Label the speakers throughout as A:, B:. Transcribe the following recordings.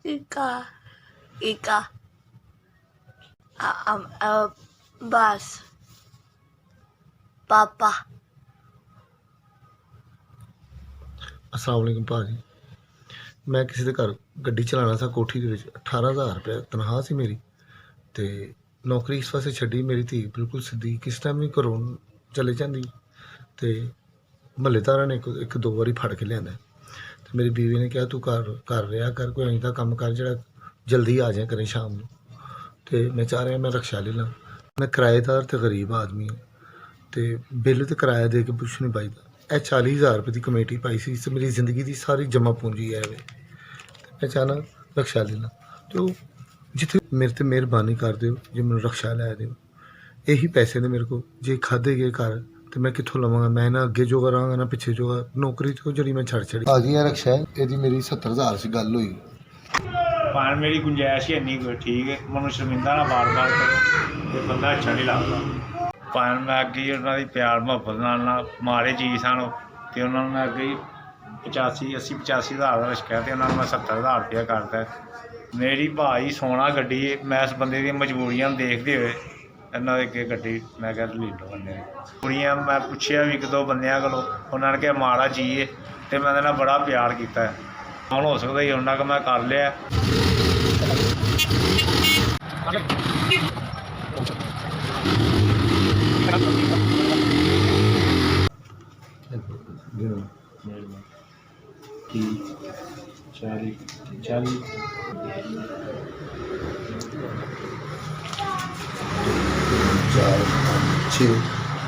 A: Ika, Ika, bus, Papa.
B: अस्सलाम वालेकुम भाजी। मैं किसी के घर गड्डी चलाना था कोठी के 18,000 रुपया तनख्वाह सी मेरी ते नौकरी इस वास्ते छड्डी मेरी धी बिल्कुल सीधी किस टाइम भी घरों चले जाती ते महल्लेदारा ने एक दो बारी फड़ के लिया ते मेरी बीवी ने कहा तू घर रहा कर कोई अं कम कर जो जल्दी आ जाए करें शाम को। तो मैं चाह रहा मैं रक्षा ले ला। मैं किराएदार तो गरीब आदमी हूँ तो बिल तो किराया दे के कुछ नहीं पाईदा। 40,000 रुपये की कमेटी पाई सी मेरी जिंदगी की सारी जमा पूंजी है वे मैं चाहना रक्षा ले ला। तो जिथे मेरे ते मेहरबानी कर दो जो मैं रक्षा लै दो यही पैसे ने मेरे को जे खाधे गए घर तो मैं कितों लवांगा। मैं ना अगे जोगा रहांगा ना पिछे जोगा नौकरी तो जी मैं छड़ छड़ी आ गई है रक्षा यदि मेरी 70,000 से गल हुई
C: भावें मेरी गुंजाइश ही नहीं कोई ठीक है मैं शर्मिंदा ना बार बार करो बंदा अच्छा नहीं लगता। भावें मैं अगे उन्होंने प्यार मुहब्बत ना मारे जी सन तो उन्होंने मैं अगे 85-80-85 हज़ार का रखा तो उन्होंने मैं 70,000 रुपया करता। मेरी भाई सोना गड्डी मैं इस बंदे दी मजबूरियां देखते हुए इन्हों अगे गड्डी मैं क्या ली लो बंदे कुड़ियाँ मैं पूछया भी एक दो बंदियां को उन्होंने कहा माड़ा जी है तो मैं उन्होंने बड़ा प्यार किया हम हो सकता ही उन्ना मैं कर लिया।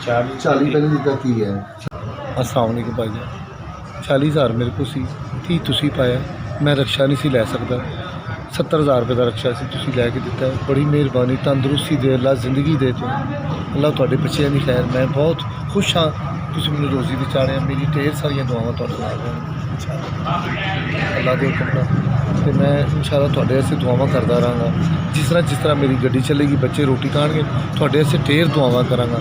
B: चाली पहले जिदा की है। अस्सलाम वालेकुम भाई 40,000 मेरे को सी धी तुसी पाया मैं रक्षा नहीं सी लै सकता 70,000 रुपये का रक्षा से तुसी लैके दिता है बड़ी मेहरबानी तंदुरुस्ती दे अल्लाह जिंदगी दे तो अल्लाह तुहाडे बच्चों की खैर मैं बहुत खुश हाँ तुसी मैनूं रोज़ी दी चाढ़े मेरी ढेर सारिया दुआवां तुहाडे नाल अल्लाह दे हुक्म नाल ते मैं इंशाअल्लाह तुहाडे वास्ते दुआवां करदा रहांगा जिस तरह मेरी गड्डी चलेगी बच्चे रोटी खाणगे तुहाडे वास्ते ढेर दुआवां करांगा।